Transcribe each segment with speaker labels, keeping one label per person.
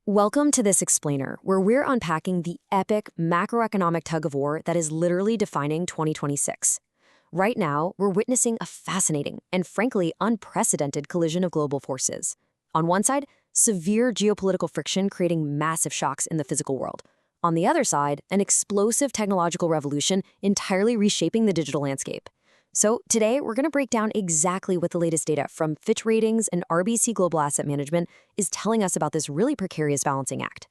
Speaker 1: Welcome to this explainer, where we're unpacking the epic macroeconomic tug of war that is literally defining 2026. Right now, we're witnessing a fascinating and frankly unprecedented collision of global forces. On one side, severe geopolitical friction creating massive shocks in the physical world. On the other side, an explosive technological revolution entirely reshaping the digital landscape. So today, we're going to break down exactly what the latest data from Fitch Ratings and RBC Global Asset Management is telling us about this really precarious balancing act.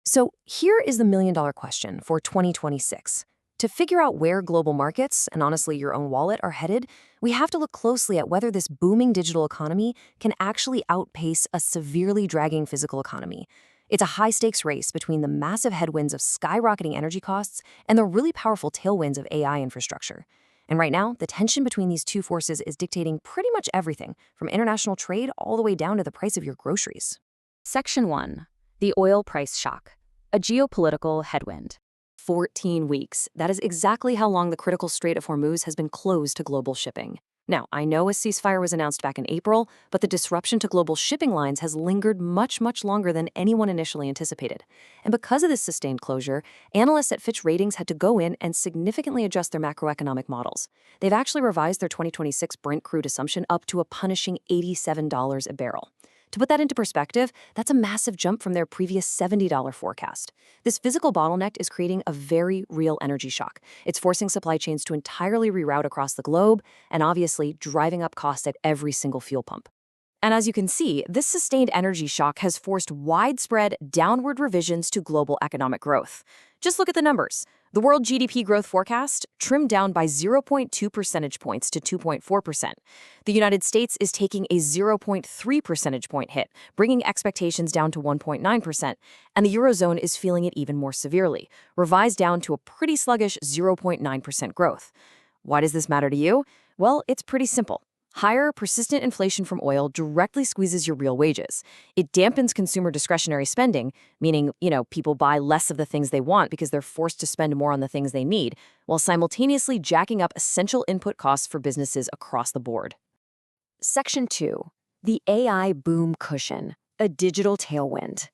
Speaker 1: So here is the million-dollar question for 2026. To figure out where global markets, and honestly your own wallet, are headed, we have to look closely at whether this booming digital economy can actually outpace a severely dragging physical economy. It's a high-stakes race between the massive headwinds of skyrocketing energy costs and the really powerful tailwinds of AI infrastructure. And right now, the tension between these two forces is dictating pretty much everything, from international trade all the way down to the price of your groceries.
Speaker 2: Section 1. The oil price shock. A geopolitical headwind.
Speaker 1: 14 weeks. That is exactly how long the critical Strait of Hormuz has been closed to global shipping. Now, I know a ceasefire was announced back in April, but the disruption to global shipping lines has lingered much longer than anyone initially anticipated. And because of this sustained closure, analysts at Fitch Ratings had to go in and significantly adjust their macroeconomic models. They've actually revised their 2026 Brent crude assumption up to a punishing $87 a barrel. To put that into perspective, that's a massive jump from their previous $70 forecast. This physical bottleneck is creating a very real energy shock. It's forcing supply chains to entirely reroute across the globe and obviously driving up costs at every single fuel pump. And as you can see, this sustained energy shock has forced widespread downward revisions to global economic growth. Just look at the numbers. The world GDP growth forecast trimmed down by 0.2 percentage points to 2.4%. The United States is taking a 0.3 percentage point hit, bringing expectations down to 1.9%, and the Eurozone is feeling it even more severely, revised down to a pretty sluggish 0.9% growth. Why does this matter to you? Well, it's pretty simple. Higher, persistent inflation from oil directly squeezes your real wages. It dampens consumer discretionary spending, meaning, people buy less of the things they want because they're forced to spend more on the things they need, while simultaneously jacking up essential input costs for businesses across the board. Section 2. The AI boom cushion, a digital tailwind.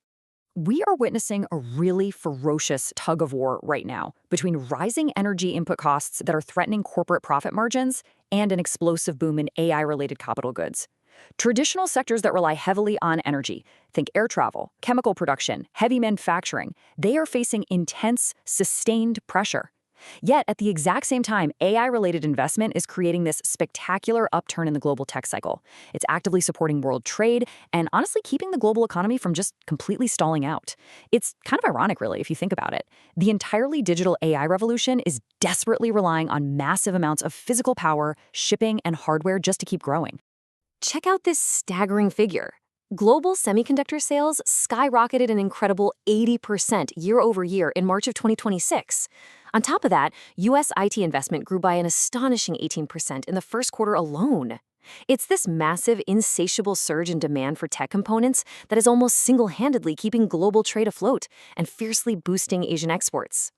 Speaker 2: We are witnessing a really ferocious tug of war right now between rising energy input costs that are threatening corporate profit margins and an explosive boom in AI-related capital goods. Traditional sectors that rely heavily on energy, think air travel, chemical production, heavy manufacturing, they are facing intense, sustained pressure. Yet, at the exact same time, AI-related investment is creating this spectacular upturn in the global tech cycle. It's actively supporting world trade and honestly keeping the global economy from just completely stalling out. It's kind of ironic, really, if you think about it. The entirely digital AI revolution is desperately relying on massive amounts of physical power, shipping, and hardware just to keep growing.
Speaker 1: Check out this staggering figure. Global semiconductor sales skyrocketed an incredible 80% year over year in March of 2026. On top of that, U.S. IT investment grew by an astonishing 18% in the first quarter alone. It's this massive, insatiable surge in demand for tech components that is almost single-handedly keeping global trade afloat and fiercely boosting Asian exports.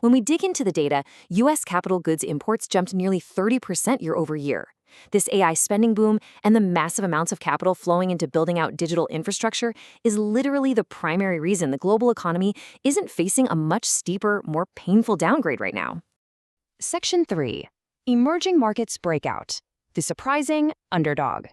Speaker 1: When we dig into the data, U.S. capital goods imports jumped nearly 30% year over year. This AI spending boom and the massive amounts of capital flowing into building out digital infrastructure is literally the primary reason the global economy isn't facing a much steeper, more painful downgrade right now.
Speaker 2: Section 3. Emerging markets breakout. The surprising underdog.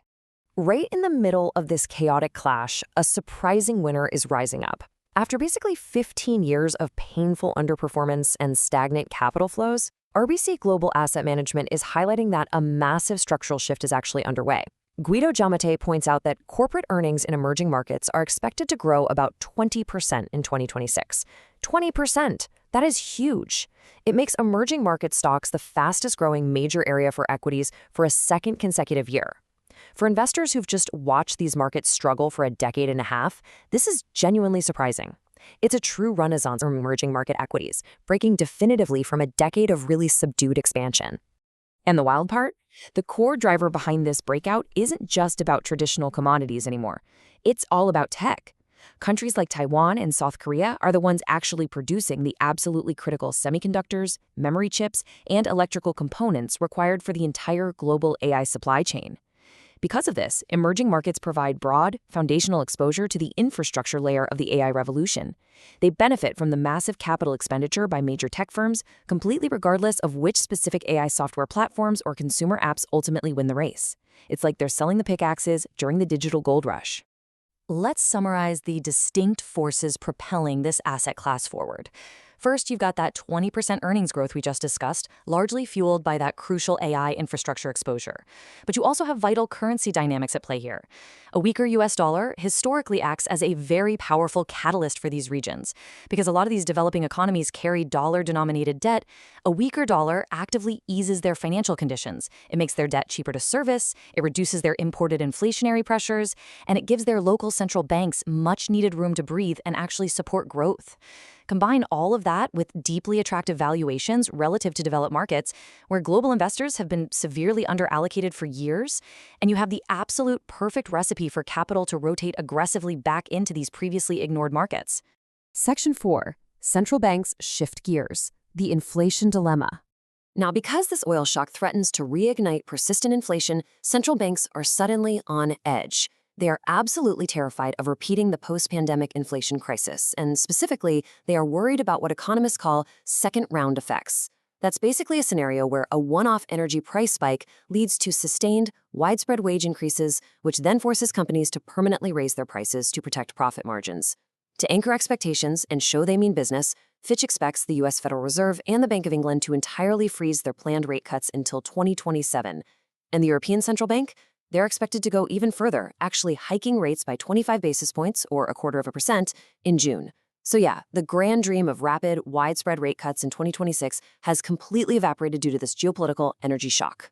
Speaker 1: Right in the middle of this chaotic clash, a surprising winner is rising up. After basically 15 years of painful underperformance and stagnant capital flows, RBC Global Asset Management is highlighting that a massive structural shift is actually underway. Guido Giammattei points out that corporate earnings in emerging markets are expected to grow about 20% in 2026. 20%! That is huge. It makes emerging market stocks the fastest growing major area for equities for a second consecutive year. For investors who've just watched these markets struggle for a decade and a half, this is genuinely surprising. It's a true renaissance for emerging market equities, breaking definitively from a decade of really subdued expansion. And the wild part? The core driver behind this breakout isn't just about traditional commodities anymore. It's all about tech. Countries like Taiwan and South Korea are the ones actually producing the absolutely critical semiconductors, memory chips, and electrical components required for the entire global AI supply chain. Because of this, emerging markets provide broad, foundational exposure to the infrastructure layer of the AI revolution. They benefit from the massive capital expenditure by major tech firms, completely regardless of which specific AI software platforms or consumer apps ultimately win the race. It's like they're selling the pickaxes during the digital gold rush. Let's summarize the distinct forces propelling this asset class forward. First, you've got that 20% earnings growth we just discussed, largely fueled by that crucial AI infrastructure exposure. But you also have vital currency dynamics at play here. A weaker US dollar historically acts as a very powerful catalyst for these regions. Because a lot of these developing economies carry dollar-denominated debt, a weaker dollar actively eases their financial conditions. It makes their debt cheaper to service, it reduces their imported inflationary pressures, and it gives their local central banks much-needed room to breathe and actually support growth. Combine all of that with deeply attractive valuations relative to developed markets, where global investors have been severely underallocated for years, and you have the absolute perfect recipe for capital to rotate aggressively back into these previously ignored markets. Section 4. Central banks shift gears. The inflation dilemma. Now, because this oil shock threatens to reignite persistent inflation, central banks are suddenly on edge. They are absolutely terrified of repeating the post-pandemic inflation crisis, and specifically, they are worried about what economists call second-round effects. That's basically a scenario where a one-off energy price spike leads to sustained, widespread wage increases, which then forces companies to permanently raise their prices to protect profit margins. To anchor expectations and show they mean business, Fitch expects the U.S. Federal Reserve and the Bank of England to entirely freeze their planned rate cuts until 2027. And the European Central Bank? They're expected to go even further, actually hiking rates by 25 basis points, or 0.25%, in June. So yeah, the grand dream of rapid, widespread rate cuts in 2026 has completely evaporated due to this geopolitical energy shock.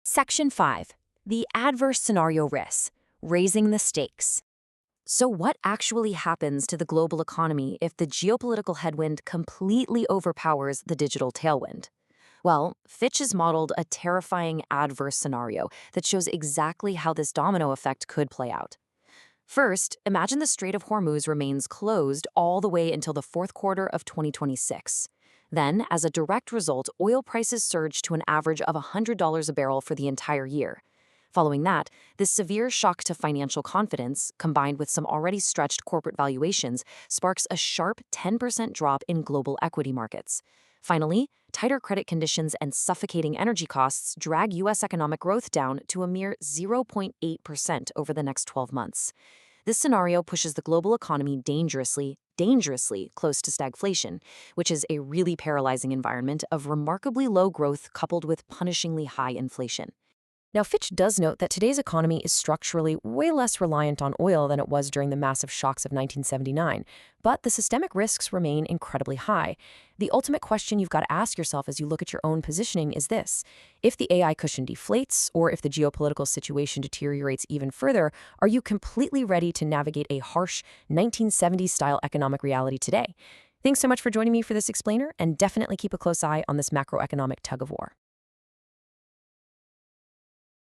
Speaker 1: Section 5. The adverse scenario risks. Raising the stakes. So what actually happens to the global economy if the geopolitical headwind completely overpowers the digital tailwind? Well, Fitch has modeled a terrifying adverse scenario that shows exactly how this domino effect could play out. First, imagine the Strait of Hormuz remains closed all the way until the fourth quarter of 2026. Then, as a direct result, oil prices surge to an average of $100 a barrel for the entire year. Following that, this severe shock to financial confidence, combined with some already stretched corporate valuations, sparks a sharp 10% drop in global equity markets. Finally, tighter credit conditions and suffocating energy costs drag U.S. economic growth down to a mere 0.8% over the next 12 months. This scenario pushes the global economy dangerously close to stagflation, which is a really paralyzing environment of remarkably low growth coupled with punishingly high inflation. Now, Fitch does note that today's economy is structurally way less reliant on oil than it was during the massive shocks of 1979, but the systemic risks remain incredibly high. The ultimate question you've got to ask yourself as you look at your own positioning is this: if the AI cushion deflates, or if the geopolitical situation deteriorates even further, are you completely ready to navigate a harsh 1970s-style economic reality today? Thanks so much for joining me for this explainer, and definitely keep a close eye on this macroeconomic tug-of-war.